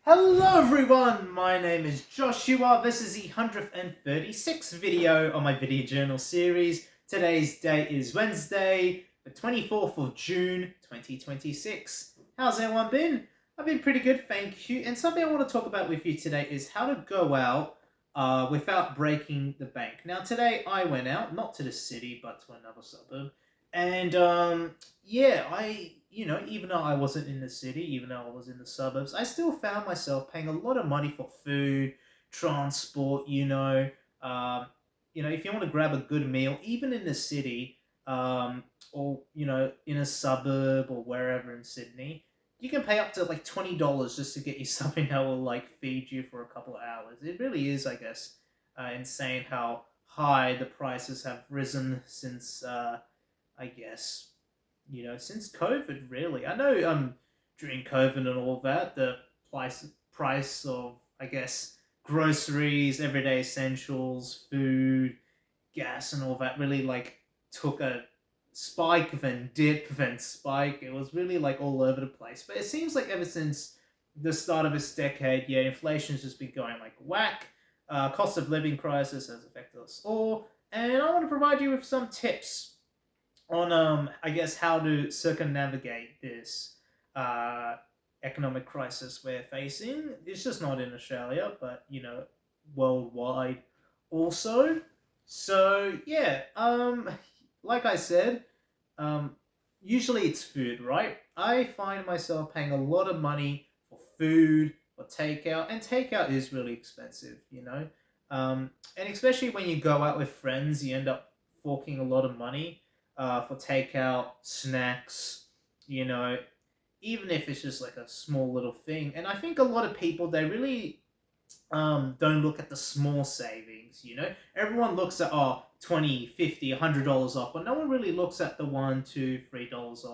Hello everyone, my name is Joshua. This is the 136th video on my video journal series. Today's date is Wednesday, the 24th of June, 2026. How's everyone been? I've been pretty good, thank you. And something I want to talk about with you today is how to go out without breaking the bank. Now today I went out, not to the city, but to another suburb. And yeah, even though I wasn't in the city, even though I was in the suburbs, I still found myself paying a lot of money for food, transport. If you want to grab a good meal, even in the city, or in a suburb or wherever in Sydney, you can pay up to like $20 just to get you something that will like feed you for a couple of hours. It really is, I guess, insane how high the prices have risen since I guess, since COVID, really. I know during COVID and all that, the price of, I guess, groceries, everyday essentials, food, gas, and all that really like took a spike, then dip, then spike. It was really like all over the place. But it seems like ever since the start of this decade, yeah, inflation's just been going like whack. Cost of living crisis has affected us all, and I want to provide you with some tips on I guess how to circumnavigate this uh economic crisis we're facing. It's just not in Australia, but worldwide also. So yeah, like I said, um usually it's food, right? I find myself paying a lot of money for food, for takeout, and takeout is really expensive. And especially when you go out with friends, you end up forking a lot of money for takeout, snacks, you know, even if it's just like a small little thing. And I think a lot of people, they really don't look at the small savings. Everyone looks at, 20, 50, $100 off, but no one really looks at the $1, $2, $3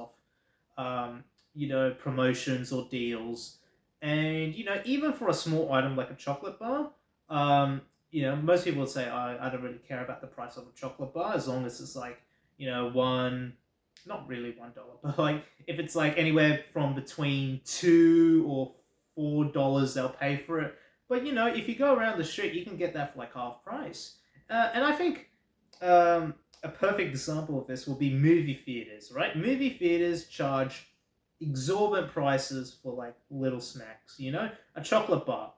off, promotions or deals. And, even for a small item like a chocolate bar, most people would say, I don't really care about the price of a chocolate bar as long as it's like, one, not really $1, but like if it's like anywhere from between $2 or $4, they'll pay for it. But if you go around the street, you can get that for like half price. And I think a perfect example of this will be movie theaters, right? Movie theaters charge exorbitant prices for like little snacks. A chocolate bar,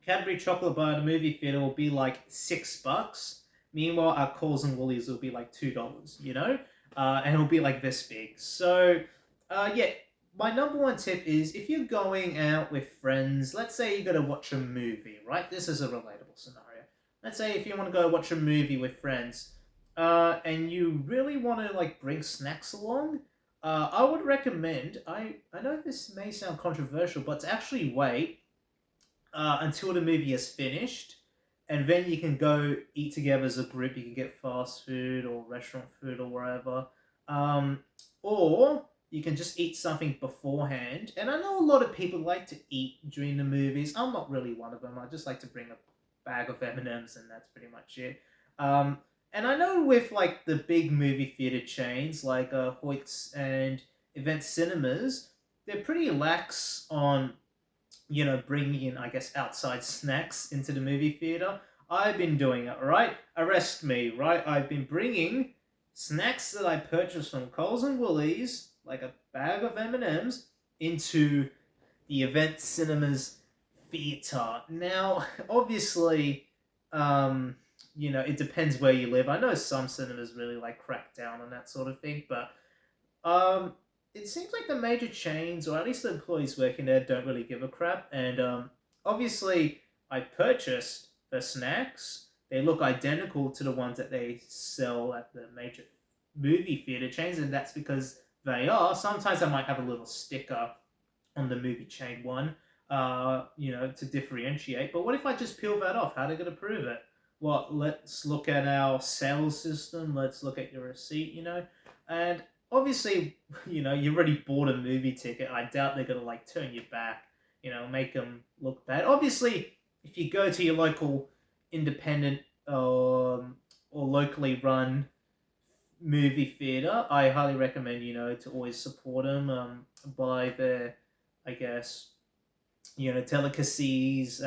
Cadbury chocolate bar at a movie theater will be like $6. Meanwhile, our Coles and Woolies will be like $2. And it'll be like this big. So, yeah, my number one tip is if you're going out with friends, let's say you're going to watch a movie, right? This is a relatable scenario. Let's say if you want to go watch a movie with friends, and you really want to like bring snacks along, I would recommend. I know this may sound controversial, but to actually wait until the movie is finished, and then you can go eat together as a group. You can get fast food or restaurant food or wherever, or you can just eat something beforehand. And I know a lot of people like to eat during the movies. I'm not really one of them. I just like to bring a bag of M&Ms, and that's pretty much it. And I know with like the big movie theater chains like Hoyts and Event Cinemas, they're pretty lax on bringing in, I guess, outside snacks into the movie theater. I've been doing it, right? Arrest me, right? I've been bringing snacks that I purchased from Coles and Woolies, like a bag of M&Ms, into the Event Cinemas theater. Now, obviously, it depends where you live. I know some cinemas really like crack down on that sort of thing, but it seems like the major chains, or at least the employees working there, don't really give a crap. And obviously, I purchased the snacks. They look identical to the ones that they sell at the major movie theater chains, and that's because they are. Sometimes I might have a little sticker on the movie chain one, to differentiate. But what if I just peel that off? How are they going to prove it? Well, let's look at our sales system. Let's look at your receipt. And obviously, you already bought a movie ticket. I doubt they're gonna like turn you back, make them look bad. Obviously, if you go to your local independent or locally run movie theater, I highly recommend to always support them. Buy their, I guess, delicacies.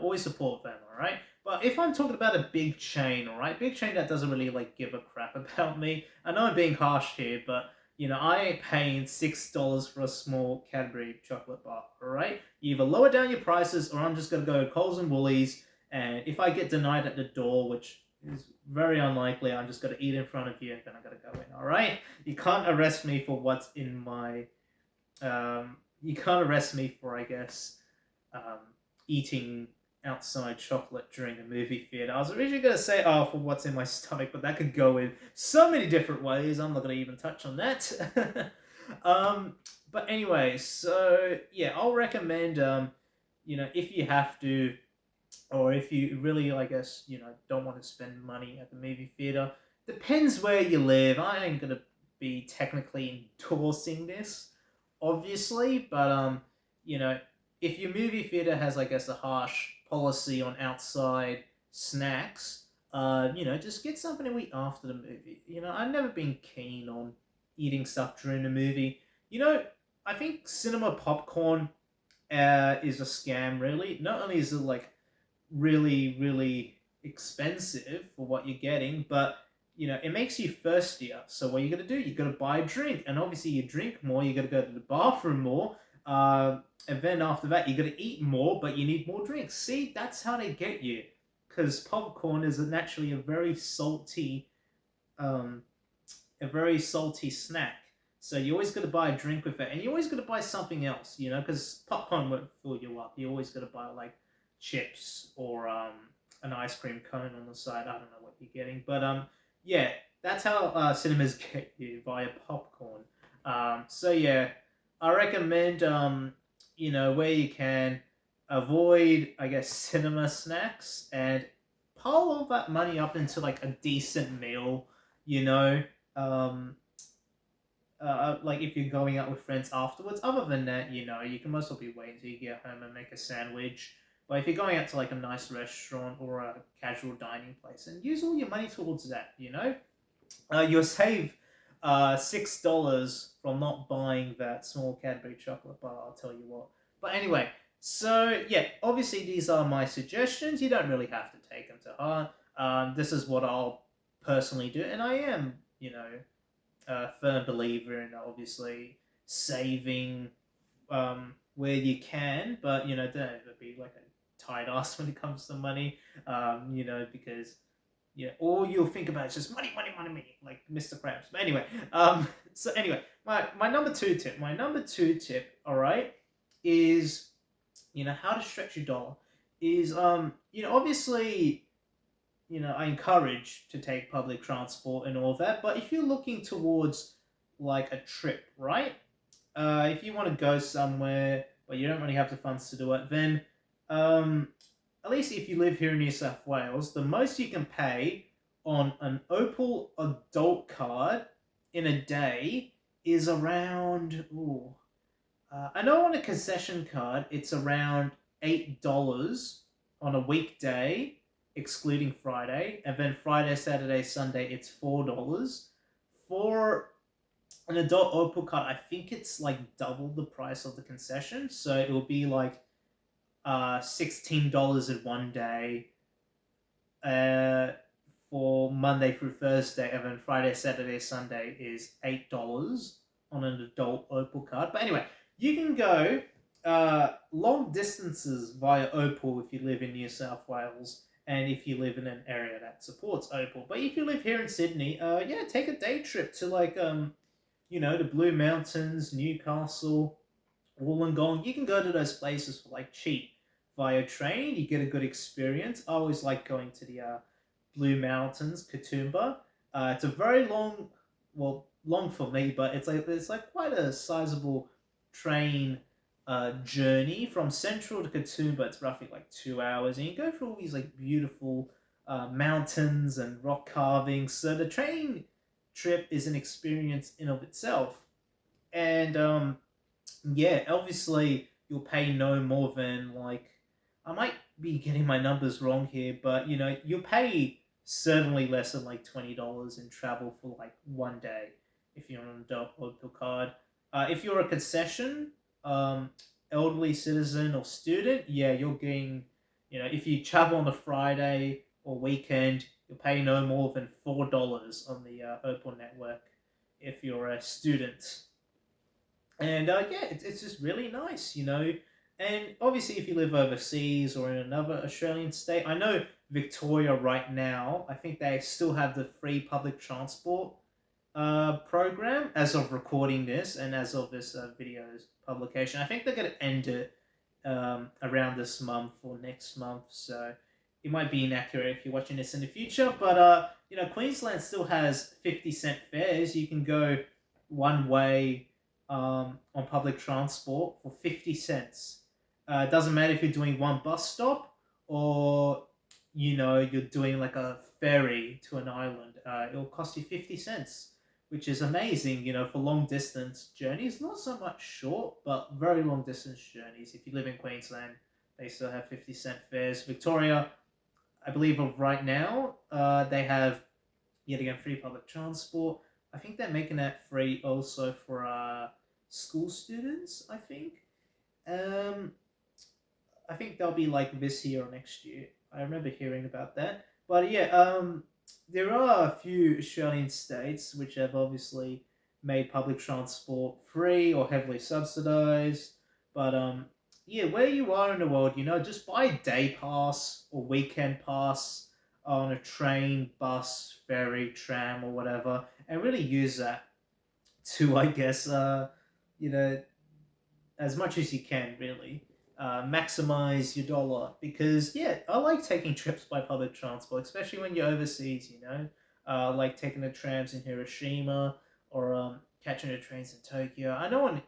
Always support them. All right. But if I'm talking about a big chain, all right, big chain that doesn't really like give a crap about me. I know I'm being harsh here, but I ain't paying $6 for a small Cadbury chocolate bar. All right. You either lower down your prices, or I'm just gonna go to Coles and Woolies. And if I get denied at the door, which is very unlikely, I'm just gonna eat in front of you, and then I'm gonna go in. All right. You can't arrest me for what's in my you can't arrest me for, I guess, um, eating outside chocolate during a movie theater. I was originally going to say, oh, for what's in my stomach, but that could go in so many different ways. I'm not going to even touch on that. um, but anyway, so yeah, I'll recommend, if you have to, or if you really, I guess, don't want to spend money at the movie theater. Depends where you live. I ain't gonna be technically endorsing this, obviously, but if your movie theater has, I guess, a harsh policy on outside snacks, just get something to eat after the movie. I've never been keen on eating stuff during the movie. I think cinema popcorn is a scam. Really, not only is it like really, really expensive for what you're getting, but it makes you thirstier. So what you got to do? You got to buy a drink, and obviously you drink more. You got to go to the bathroom more, and then after that you got to eat more, but you need more drinks. See, that's how they get you, because popcorn is naturally um, a very salty snack. So you always got to buy a drink with it, and you always got to buy something else, because popcorn won't fill you up. You always got to buy like chips or an ice cream cone on the side. I don't know what you're getting, but yeah, that's how cinemas get you, via popcorn. So yeah, I recommend where you can avoid, I guess, cinema snacks, and pile all that money up into like a decent meal. You know, um, like if you're going out with friends afterwards. Other than that, you can mostly be waiting until you get home and make a sandwich. But if you're going out to like a nice restaurant or a casual dining place, and use all your money towards that, you'll save $6 from not buying that small Cadbury chocolate bar. I'll tell you what. But anyway, so yeah, obviously these are my suggestions. You don't really have to take them to heart. This is what I'll personally do, and I am, a firm believer in obviously saving where you can, but don't ever be like a tight ass when it comes to money, because all you'll think about is just money, money, money, money, like Mr. Krabs. But anyway, so anyway, my number two tip, all right, is how to stretch your dollar is obviously I encourage to take public transport and all of that. But if you're looking towards like a trip, right? If you want to go somewhere but you don't really have the funds to do it, then um, at least if you live here in New South Wales, the most you can pay on an Opal adult card in a day is around. I know on a concession card it's around $8 on a weekday, excluding Friday, and then Friday, Saturday, Sunday it's $4. For an adult Opal card, I think it's like double the price of the concession, so it will be like $16 in one day, uh, for Monday through Thursday, and then Friday, Saturday, Sunday is $8 on an adult Opal card. But anyway, you can go long distances via Opal if you live in New South Wales, and if you live in an area that supports Opal. But if you live here in Sydney, yeah, take a day trip to like the Blue Mountains, Newcastle, Wollongong. You can go to those places for like cheap via train. You get a good experience. I always like going to the Blue Mountains, Katoomba. It's a very long, well, long for me, but it's like quite a sizable train journey from Central to Katoomba. It's roughly like 2 hours, and you go through all these like beautiful mountains and rock carvings. So the train trip is an experience in of itself, and yeah, obviously you'll pay no more than like, I might be getting my numbers wrong here, but you'll pay certainly less than like $20 in travel for like one day if you're on an adult Opal card. If you're a concession, elderly citizen or student, yeah, you're getting, if you travel on a Friday or weekend, you'll pay no more than $4 on the Opal network if you're a student. And yeah, it's just really nice. And obviously, if you live overseas or in another Australian state, I know Victoria right now, I think they still have the free public transport program as of recording this and as of this video's publication. I think they're going to end it around this month or next month, so it might be inaccurate if you're watching this in the future. But Queensland still has 50-cent fares. You can go one way on public transport for 50 cents. It doesn't matter if you're doing one bus stop or you're doing like a ferry to an island. It'll cost you 50 cents, which is amazing, for long distance journeys. Not so much short, but very long distance journeys. If you live in Queensland, they still have 50-cent fares. Victoria, I believe of right now, they have yet again free public transport. I think they're making that free also for school students. Um, I think they'll be like this year or next year. I remember hearing about that. But yeah, there are a few Australian states which have obviously made public transport free or heavily subsidized. But yeah, where you are in the world, just buy a day pass or weekend pass on a train, bus, ferry, tram, or whatever, and really use that to, I guess, you know, as much as you can, really. Maximize your dollar because, yeah, I like taking trips by public transport, especially when you're overseas. Like taking the trams in Hiroshima or catching the trains in Tokyo. I know in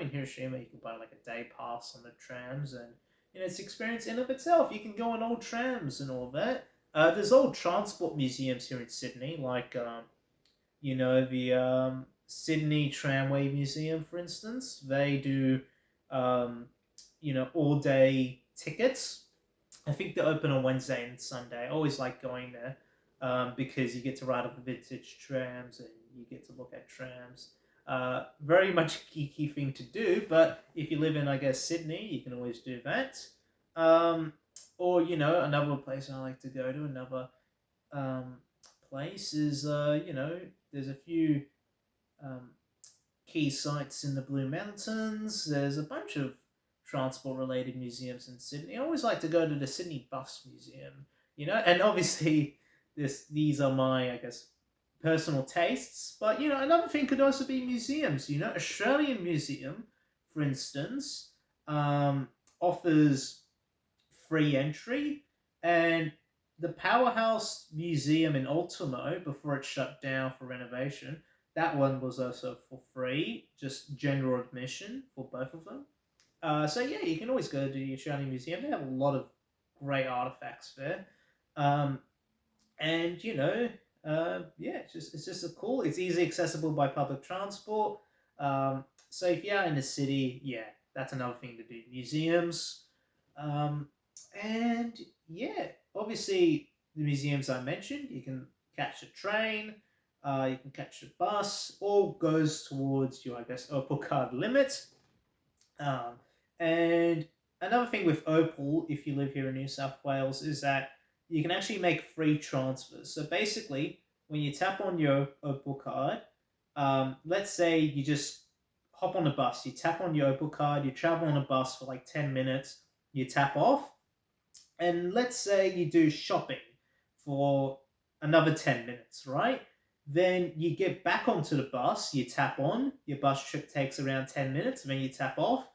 Hiroshima you can buy like a day pass on the trams, and it's experience in of itself. You can go on old trams and all that. There's old transport museums here in Sydney, like the Sydney Tramway Museum, for instance. They do, um, all day tickets. I think they're open on Wednesday and Sunday. I always like going there because you get to ride on the vintage trams and you get to look at trams. Very much a geeky thing to do, but if you live in, I guess, Sydney, you can always do that. Um, or, another place I like to go to, another um, place is, there's a few um, key sites in the Blue Mountains. There's a bunch of transport related museums in Sydney. I always like to go to the Sydney Bus Museum, and obviously these are my, I guess, personal tastes. But another thing could also be museums. Australian Museum, for instance, offers free entry, and the Powerhouse Museum in Ultimo, before it shut down for renovation, that one was also for free, just general admission for both of them. So yeah, you can always go to the Australian Museum. They have a lot of great artifacts there, um, and yeah, it's just a cool. It's easy accessible by public transport. So if you're in the city, yeah, that's another thing to do. Museums, um, and yeah, obviously the museums I mentioned, you can catch a train, you can catch a bus, all goes towards your, I guess, Opal card limit. Um, and another thing with Opal, if you live here in New South Wales, is that you can actually make free transfers. So basically, when you tap on your Opal card, let's say you just hop on a bus, you tap on your Opal card, you travel on a bus for like 10 minutes, you tap off, and let's say you do shopping for another 10 minutes, right? Then you get back onto the bus, you tap on, your bus trip takes around 10 minutes, and then you tap off.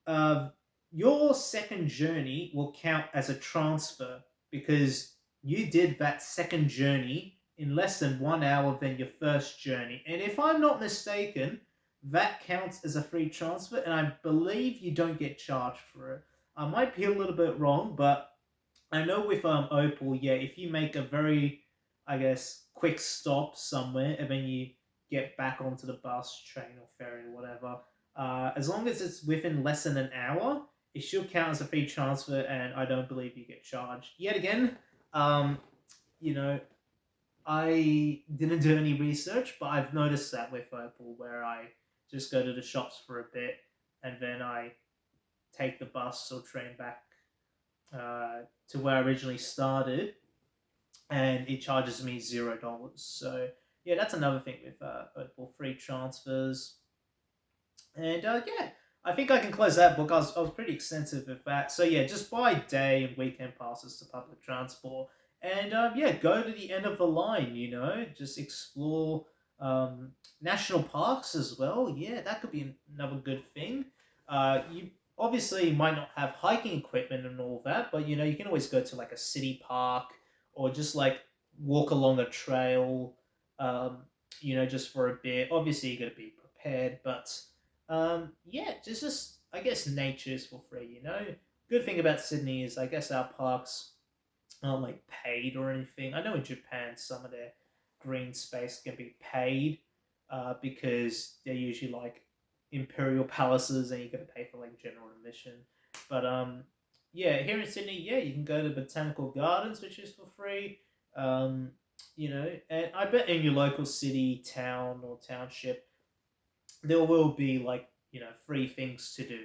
uh, your second journey will count as a transfer because you did that second journey in less than 1 hour than your first journey. And if I'm not mistaken, that counts as a free transfer, and I believe you don't get charged for it. I might be a little bit wrong, but I know with Opal, yeah, if you make a very, I guess, quick stop somewhere and then you get back onto the bus, train, or ferry, or whatever, as long as it's within less than an hour, it should count as a free transfer, and I don't believe you get charged. Yet again, um, you know, I didn't do any research, but I've noticed that with Opal, where I just go to the shops for a bit and then I take the bus or train back to where I originally started, and it charges me $0. So yeah, that's another thing with Opal free transfers. And yeah, I think I can close that book. I was pretty extensive with that. So yeah, just buy day and weekend passes to public transport, and yeah, go to the end of the line. Just explore national parks as well. Yeah, that could be another good thing. You obviously might not have hiking equipment and all that, but you can always go to like a city park or just like walk along a trail. Um, just for a bit. Obviously, you got to be prepared, but yeah, just I guess nature is for free. Good thing about Sydney is I guess our parks aren't like paid or anything. I know in Japan some of their green space can be paid, because they're usually like imperial palaces and you got to pay for like general admission. But yeah, here in Sydney, yeah, you can go to botanical gardens, which is for free. Um, and I bet in your local city, town, or township there will be like free things to do,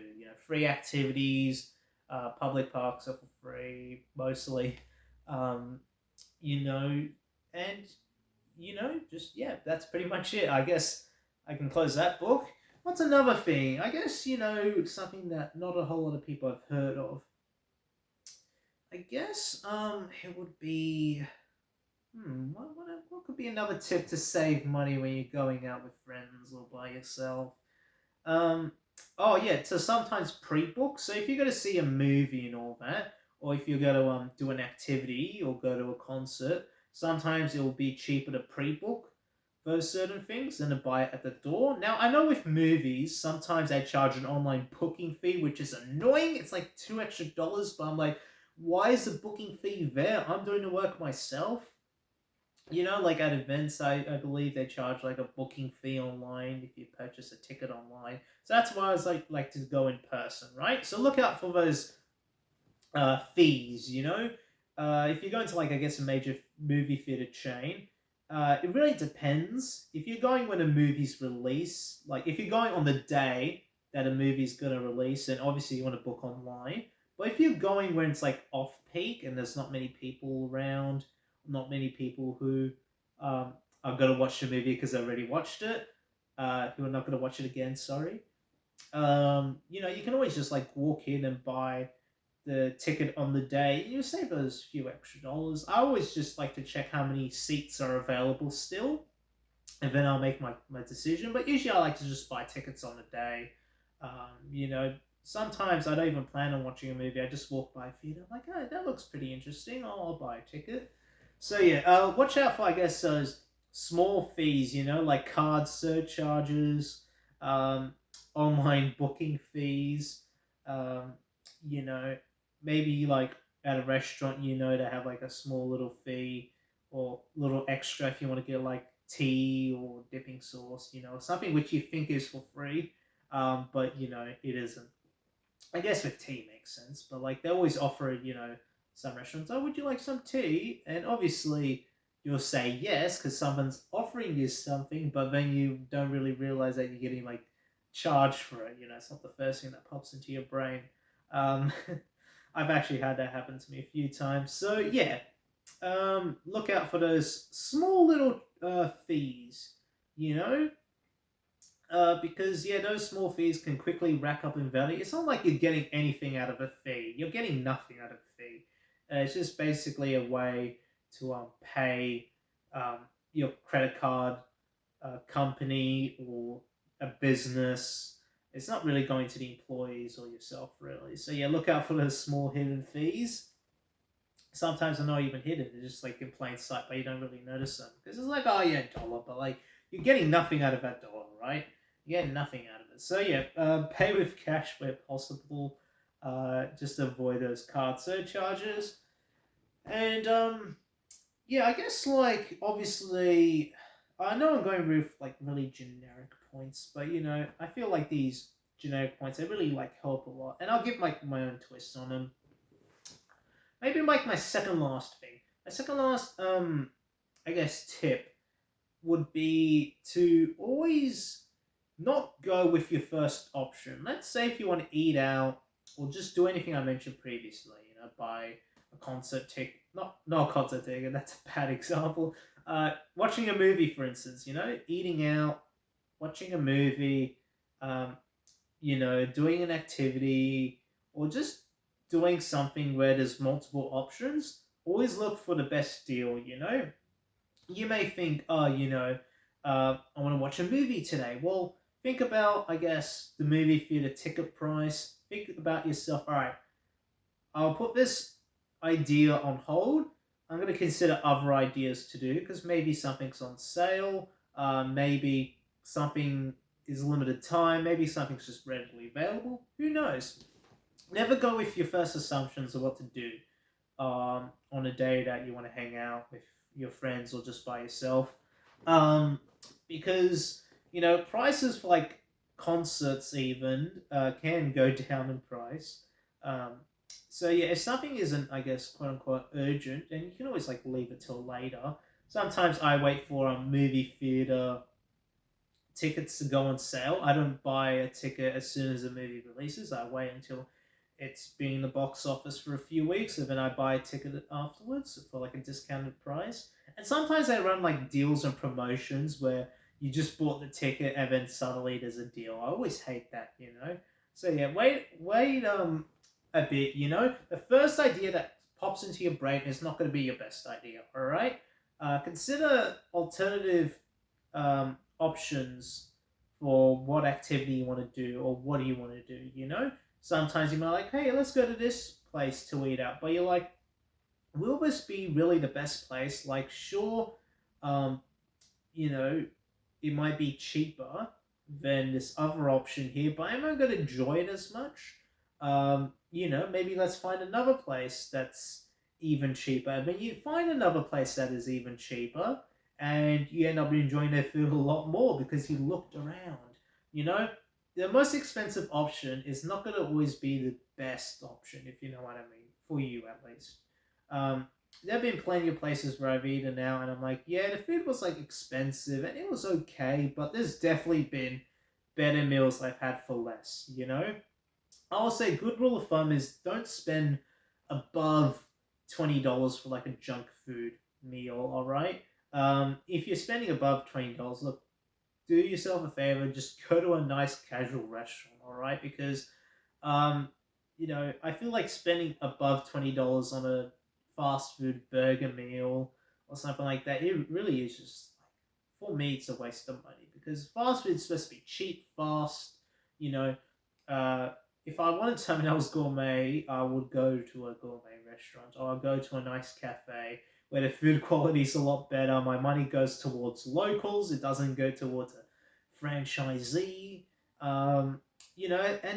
free activities. Public parks are for free mostly. um, you know and just yeah, that's pretty much it. I guess I can close that book. What's another thing? I guess something that not a whole lot of people have heard of. I guess it would be what could be another tip to save money when you're going out with friends or by yourself? Um, oh yeah, so sometimes pre-book. So if you're going to see a movie and all that, or if you're going to do an activity or go to a concert, sometimes it will be cheaper to pre-book those certain things than to buy it at the door. Now I know with movies, sometimes they charge an online booking fee, which is annoying. It's like $2 extra, but I'm like, why is the booking fee there? I'm doing the work myself. Like at events, I believe they charge like a booking fee online if you purchase a ticket online. So that's why I was like to go in person, right? So look out for those fees. If you're going to like I guess a major movie theater chain, it really depends. If you're going when a movie's release, like if you're going on the day that a movie's gonna release, then obviously you want to book online. But if you're going when it's like off peak and there's not many people around, not many people who um, are gonna watch the movie because they already watched it, who are not gonna watch it again. Sorry. You can always just like walk in and buy the ticket on the day. You save those few extra dollars. I always just like to check how many seats are available still, and then I'll make my decision. But usually I like to just buy tickets on the day. Sometimes I don't even plan on watching a movie. I just walk by a theater. I'm like, oh, that looks pretty interesting. I'll buy a ticket. So yeah, watch out for I guess those small fees. Like card surcharges, um, online booking fees. Um, you know, maybe like at a restaurant, they have like a small little fee or little extra if you want to get like tea or dipping sauce. Something which you think is for free, but it isn't. I guess with tea makes sense, but like they always offer, some restaurants, oh, would you like some tea? And obviously you'll say yes because someone's offering you something, but then you don't really realize that you're getting like charged for it. It's not the first thing that pops into your brain. Um, I've actually had that happen to me a few times. So yeah, look out for those small little fees, you know, because yeah, those small fees can quickly rack up in value. It's not like you're getting anything out of a fee. You're getting nothing out of a fee. It's just basically a way to pay your credit card company or a business. It's not really going to the employees or yourself, really. So yeah, look out for those small hidden fees. Sometimes they're not even hidden; they're just like in plain sight, but you don't really notice them because it's like, oh yeah, dollar, but like you're getting nothing out of that dollar, right? You get nothing out of it. So yeah, pay with cash where possible. Just to avoid those card surcharges. And yeah, I guess like obviously, I know I'm going with like really generic points, but I feel like these generic points they really like help a lot, and I'll give my own twist on them. Maybe like my second last thing. My second last I guess tip would be to always not go with your first option. Let's say if you want to eat out, or just do anything I mentioned previously. Buy a concert ticket, not a concert ticket. That's a bad example. Watching a movie, for instance. Eating out, watching a movie. Um, doing an activity, or just doing something where there's multiple options. Always look for the best deal. You may think, oh, I want to watch a movie today. Well, think about, I guess, the movie theater ticket price. Think about yourself. All right, I'll put this idea on hold. I'm going to consider other ideas to do because maybe something's on sale. Maybe something is limited time. Maybe something's just readily available. Who knows? Never go with your first assumptions of what to do on a day that you want to hang out with your friends or just by yourself. Um, because, prices for like concerts even can go down in price. Um, so yeah, if something isn't, I guess, quote unquote urgent, then you can always like leave it till later. Sometimes I wait for a movie theater tickets to go on sale. I don't buy a ticket as soon as a movie releases. I wait until it's been in the box office for a few weeks, and then I buy a ticket afterwards for like a discounted price. And sometimes they run like deals and promotions where you just bought the ticket and then suddenly there's a deal. I always hate that. So yeah, wait a bit. The first idea that pops into your brain is not going to be your best idea. All right, consider alternative options for what activity you want to do or what do you want to do. Sometimes you might like, hey, let's go to this place to eat out, but you're like, will this be really the best place? Like, sure, um, you know, it might be cheaper than this other option here, but am I going to enjoy it as much? Maybe let's find another place that's even cheaper. And then you find another place that is even cheaper, and you end up enjoying their food a lot more because you looked around. You know, the most expensive option is not going to always be the best option, if you know what I mean, for you at least. Um, there have been plenty of places where I've eaten now, and I'm like, yeah, the food was like expensive and it was okay, but there's definitely been better meals I've had for less. I will say, good rule of thumb is don't spend above $20 for like a junk food meal. All right. If you're spending above $20, look, do yourself a favor, just go to a nice casual restaurant. All right, because I feel like spending above $20 on a fast food burger meal or something like that, it really is just like, for me, it's a waste of money because fast food is supposed to be cheap, fast. You know, uh, if I wanted something else gourmet, I would go to a gourmet restaurant or I'll go to a nice cafe where the food quality is a lot better. My money goes towards locals. It doesn't go towards a franchisee. And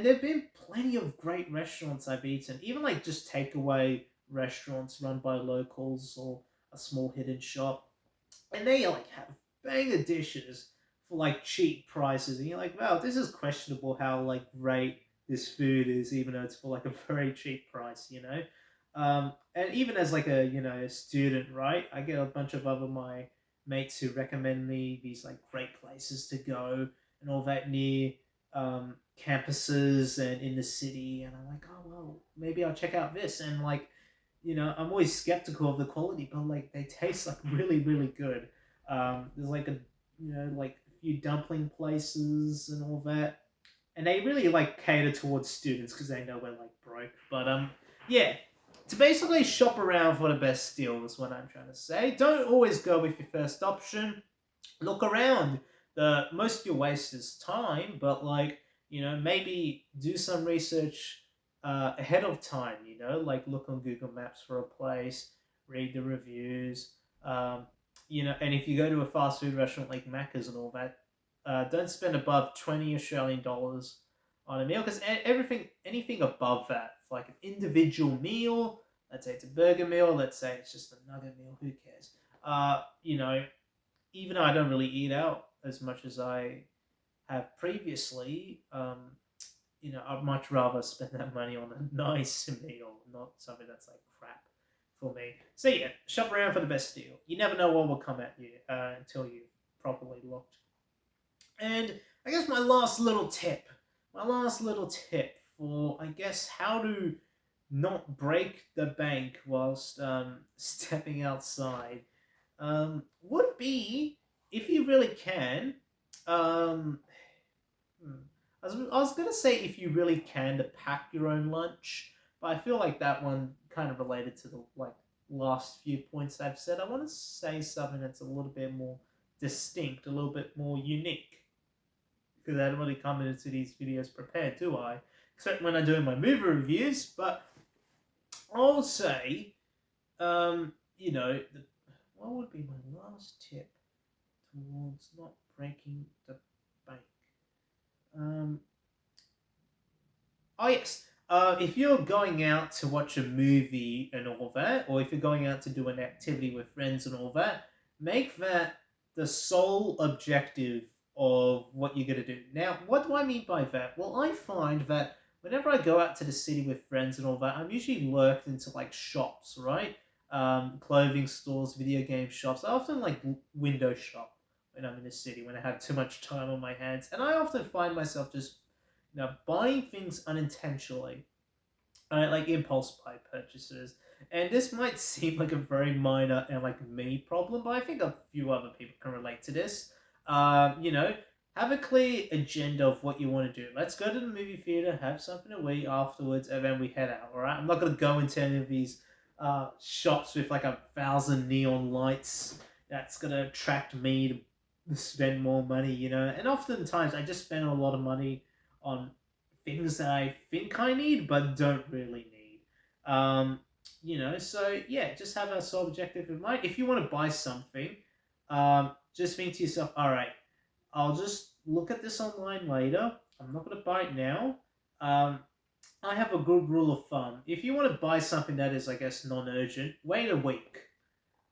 there've been plenty of great restaurants I've eaten, even like just takeaway restaurants run by locals or a small hidden shop, and they like have banger dishes for like cheap prices, and you're like, wow, this is questionable how like great this food is, even though it's for like a very cheap price. And even as like a student, right? I get a bunch of other my mates who recommend me these like great places to go and all that near campuses and in the city, and I'm like, oh well, maybe I'll check out this, and like, I'm always skeptical of the quality, but like they taste like really, really good. There's like like a few dumpling places and all that, and they really like cater towards students because they know we're like broke. But yeah, to basically shop around for the best deal is what I'm trying to say. Don't always go with your first option. Look around. The most of your waste is time, but like, maybe do some research ahead of time. Like look on Google Maps for a place, read the reviews. And if you go to a fast food restaurant like Macca's and all that, don't spend above 20 Australian dollars on a meal because anything above that, like an individual meal, let's say it's a burger meal, let's say it's just a nugget meal, who cares? Even though I don't really eat out as much as I have previously, I'd much rather spend that money on a nice meal, not something that's like crap for me. So yeah, shop around for the best deal. You never know what will come at you until you've properly looked. And I guess my last little tip for, I guess, how to not break the bank whilst stepping outside would be, if you really can, um, I was gonna say if you really can to pack your own lunch, but I feel like that one kind of related to the like last few points I've said. I want to say something that's a little bit more distinct, a little bit more unique, because I don't really come into these videos prepared, do I? Except when I'm doing my movie reviews. But I'll say, what would be my last tip towards not breaking the bank? Um, Oh yes. If you're going out to watch a movie and all that, or if you're going out to do an activity with friends and all that, make that the sole objective of what you're gonna do. Now, what do I mean by that? Well, I find that whenever I go out to the city with friends and all that, I'm usually lurked into like shops, right? Clothing stores, video game shops. I often like window shop when I'm in the city when I have too much time on my hands, and I often find myself just buying things unintentionally, like impulse buy purchases. And this might seem like a very minor and like me problem, but I think a few other people can relate to this. Have a clear agenda of what you want to do. Let's go to the movie theater, have something to eat afterwards, and then we head out. All right. I'm not gonna go into any of these shops with like 1,000 neon lights. That's gonna attract me to spend more money, And oftentimes I just spend a lot of money on things that I think I need but don't really need. So yeah, just have a sole objective in mind. If you want to buy something, just think to yourself, all right, I'll just look at this online later. I'm not going to buy it now. Um, I have a good rule of thumb. If you want to buy something that is, I guess, non-urgent, wait a week.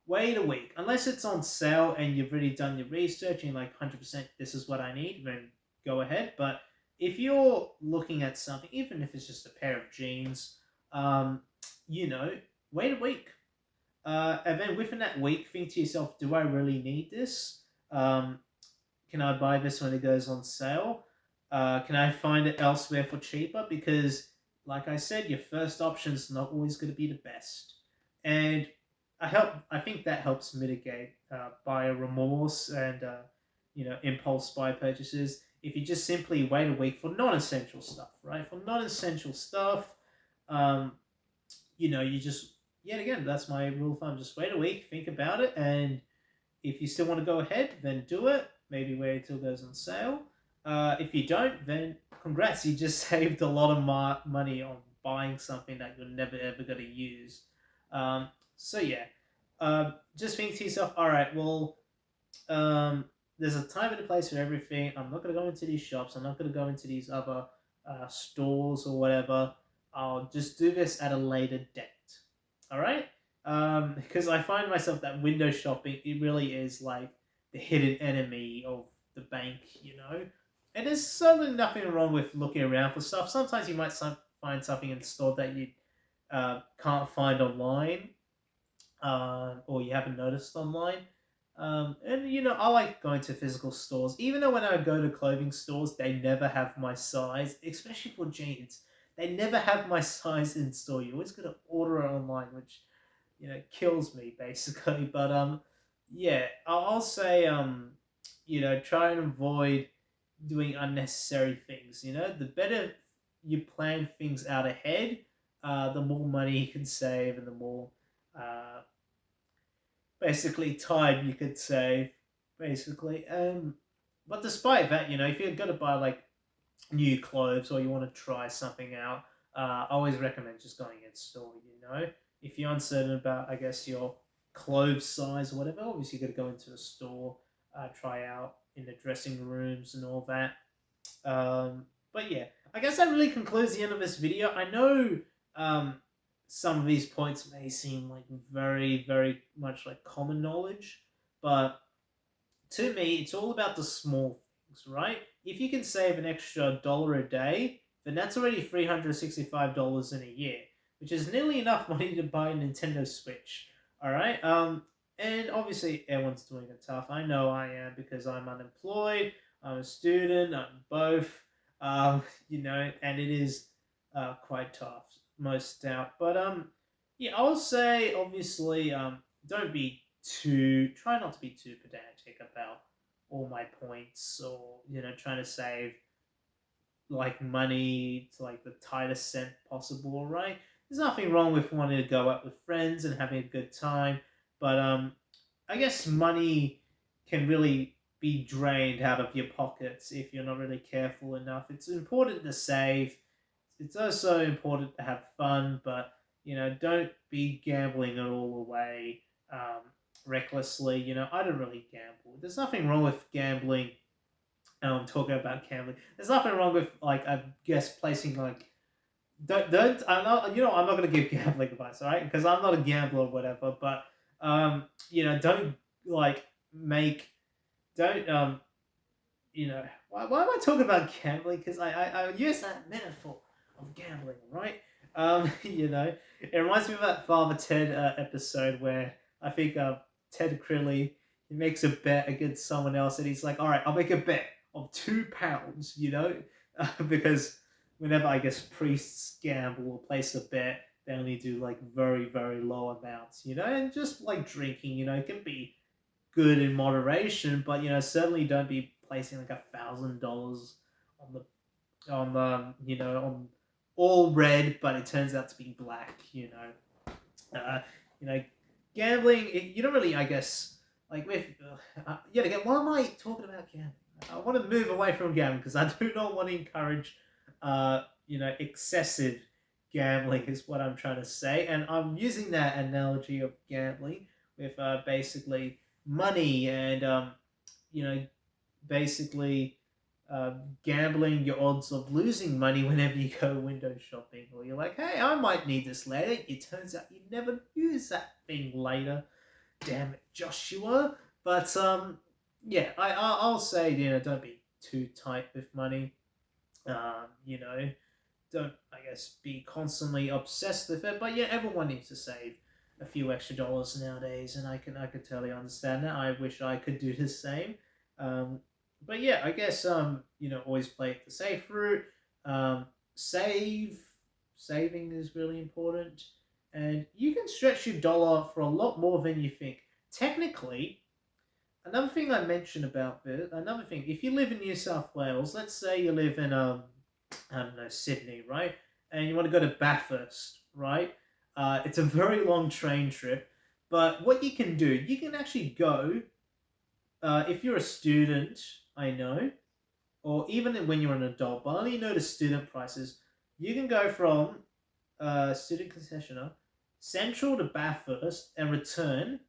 Wait a week. Unless it's on sale and you've already done your research and you're like 100% this is what I need, then go ahead. But if you're looking at something, even if it's just a pair of jeans, um, you know, wait a week. And then within that week, think to yourself, do I really need this? Um, can I buy this when it goes on sale? Can I find it elsewhere for cheaper? Because, like I said, your first option is not always going to be the best. And I think that helps mitigate buyer remorse and impulse buy purchases. If you just simply wait a week for non-essential stuff, right? For non-essential stuff, um, you just yet again, that's my rule of thumb. Just wait a week, think about it, and if you still want to go ahead, then do it. Maybe wait until it goes on sale. If you don't, then congrats, you just saved a lot of money on buying something that you're never ever going to use. Um, so yeah, just think to yourself, all right, well, um, there's a time and a place for everything. I'm not going to go into these shops. I'm not going to go into these other stores or whatever. I'll just do this at a later date. All right? Because I find myself that window shopping, it really is like the hidden enemy of the bank. And there's certainly nothing wrong with looking around for stuff. Sometimes you might find something in store that you can't find online, or you haven't noticed online. And I like going to physical stores, even though when I go to clothing stores, they never have my size, especially for jeans. They never have my size in store. You always got to order it online, which kills me basically. But yeah, I'll say try and avoid doing unnecessary things. The better you plan things out ahead, the more money you can save, and the more uh, basically time you could save, basically. But despite that, if you're gonna buy like new clothes or you want to try something out, I always recommend just going in store. If you're uncertain about, I guess, your clothes size or whatever, obviously you got to go into a store, try out in the dressing rooms and all that. But yeah, I guess that really concludes the end of this video. I know um, some of these points may seem like very, very much like common knowledge, but to me, it's all about the small things, right? If you can save an extra dollar a day, then that's already $365 in a year, which is nearly enough money to buy a Nintendo Switch. All right. And obviously everyone's doing it tough. I know I am because I'm unemployed. I'm a student. I'm both. And it is quite tough, most doubt. But yeah, I'll say obviously don't be try not to be too pedantic about all my points, or trying to save like money to like the tightest cent possible, right? There's nothing wrong with wanting to go out with friends and having a good time, but I guess money can really be drained out of your pockets if you're not really careful enough. It's important to save. It's also important to have fun, but don't be gambling it all away recklessly. I don't really gamble. There's nothing wrong with gambling. Talking about gambling. There's nothing wrong with like I guess placing like don't I'm not gonna give gambling advice, all right? Because I'm not a gambler or whatever. But don't like make don't why am I talking about gambling? Because I use that metaphor of gambling, right? It reminds me of that Father Ted episode where I think Ted Crilly, he makes a bet against someone else, and he's like, "All right, I'll make a bet of £2," because whenever I guess priests gamble or place a bet, they only do like very very low amounts, and just like drinking, it can be good in moderation, but certainly don't be placing like $1,000 on on all red, but it turns out to be black. You know, Gambling. You don't really, I guess, like with yet again. Why am I talking about gambling? I want to move away from gambling because I do not want to encourage, excessive gambling is what I'm trying to say, and I'm using that analogy of gambling with basically money and you know basically gambling your odds of losing money whenever you go window shopping, or you're like, hey, I might need this later. It turns out you never use that thing later. Damn it, Joshua. But yeah, I'll say don't be too tight with money. You know, don't I guess be constantly obsessed with it. But yeah, everyone needs to save a few extra dollars nowadays, and I could totally understand that. I wish I could do the same. Um, but yeah, I guess always play it the safe route. Um, save Saving is really important, and you can stretch your dollar for a lot more than you think. Technically, another thing I mentioned about this, another thing, if you live in New South Wales, let's say you live in I don't know, Sydney, right? And you want to go to Bathurst, right? It's a very long train trip, but what you can do, you can actually go, if you're a student, I know, or even when you're an adult, but I only know the student prices, you can go from student concessionaire, Central to Bathurst, and return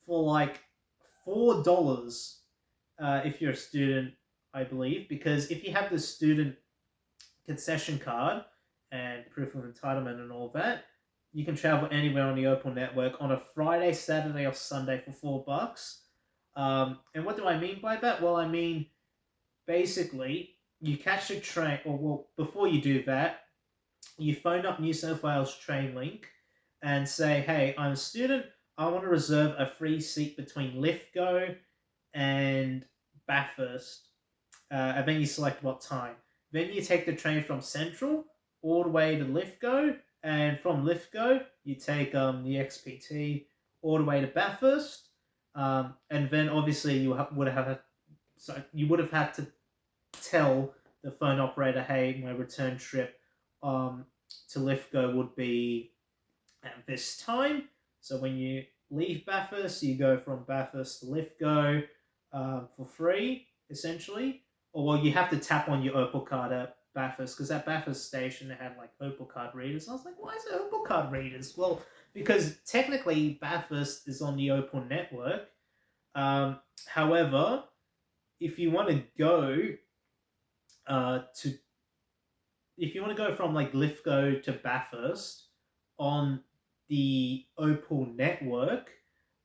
for like $4 if you're a student, I believe, because if you have the student concession card and proof of entitlement and all that, you can travel anywhere on the Opal network on a Friday, Saturday, or Sunday for $4. And what do I mean by that? Well, I mean basically you catch a train, or well, before you do that, you phone up New South Wales Train Link and say, "Hey, I'm a student. I want to reserve a free seat between Lithgow and Bathurst." And then you select what time. Then you take the train from Central all the way to Lithgow, and from Lithgow you take the XPT all the way to Bathurst, and then obviously you would have had to tell the phone operator, "Hey, my return trip um, to Lithgow would be at this time." So when you leave Bathurst, you go from Bathurst to Lithgow for free, essentially. Or well, you have to tap on your Opal card at Bathurst, because at Bathurst station they had like Opal card readers. And I was like, why is it Opal card readers? Well, because technically Bathurst is on the Opal network. However, if you want to go to if you want to go from like Lithgow to Bathurst on the Opal network,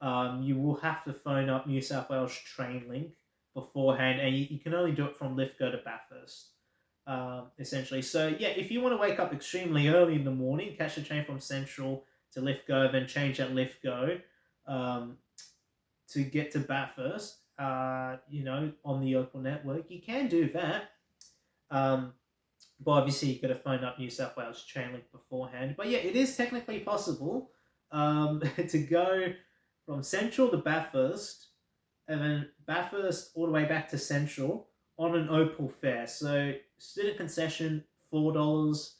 you will have to phone up New South Wales Train Link beforehand, and you can only do it from Lithgow to Bathurst, essentially. So yeah, if you want to wake up extremely early in the morning, catch a train from Central to Lithgow, then change at Lithgow to get to Bathurst, on the Opal network, you can do that. Um, But obviously, you got to phone up New South Wales Chainlink beforehand. But yeah, it is technically possible to go from Central to Bathurst, and then Bathurst all the way back to Central on an Opal fare. So student concession $4.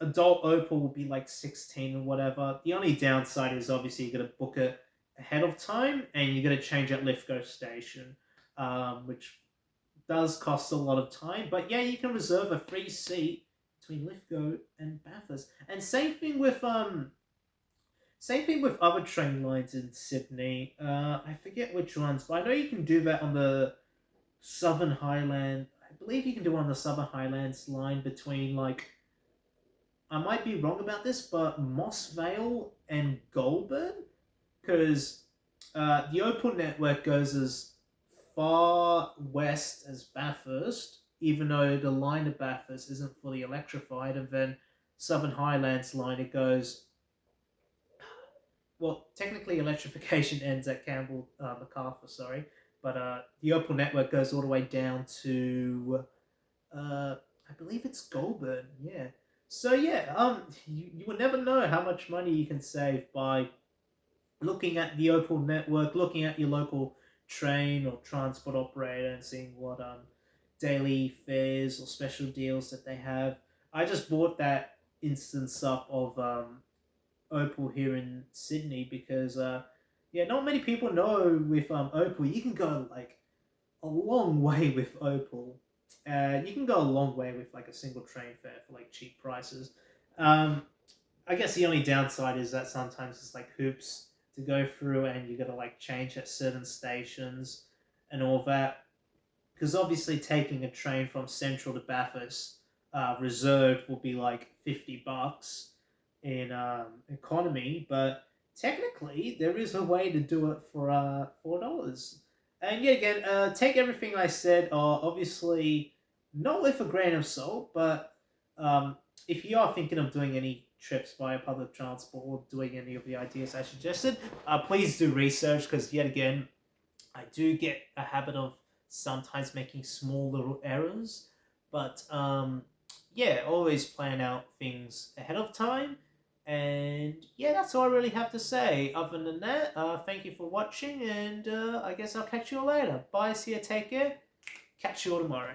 Adult Opal will be like 16 or whatever. The only downside is obviously you got to book it ahead of time, and you got to change at Lithgow station, which does cost a lot of time. But yeah, you can reserve a free seat between Lithgow and Bathurst. And same thing with other train lines in Sydney. I forget which ones, but I know you can do that on the Southern Highland. I believe you can do it on the Southern Highlands line between like, I might be wrong about this, but Moss Vale and Goulburn, because the Opal network goes as far west as Bathurst, even though the line of Bathurst isn't fully electrified, and then Southern Highlands line it goes, well, technically electrification ends at Campbell MacArthur, sorry, but the Opal network goes all the way down to I believe it's Goulburn, yeah. So yeah, you will never know how much money you can save by looking at the Opal network, looking at your local train or transport operator, and seeing what daily fares or special deals that they have. I just bought that instance up of Opal here in Sydney because yeah, not many people know with Opal you can go like a long way with Opal. You can go a long way with like a single train fare for like cheap prices. Um, I guess the only downside is that sometimes it's like hoops to go through, and you got to like change at certain stations and all that. Because obviously, taking a train from Central to Bathurst reserved will be like $50 in economy, but technically there is a way to do it for $4. And yet again, take everything I said, obviously not with a grain of salt, but um, if you are thinking of doing any trips via public transport or doing any of the ideas I suggested, please do research because yet again, I do get a habit of sometimes making small little errors, but yeah, always plan out things ahead of time. And yeah, that's all I really have to say. Other than that, thank you for watching, and I guess I'll catch you all later. Bye, see you, take care. Catch you all tomorrow.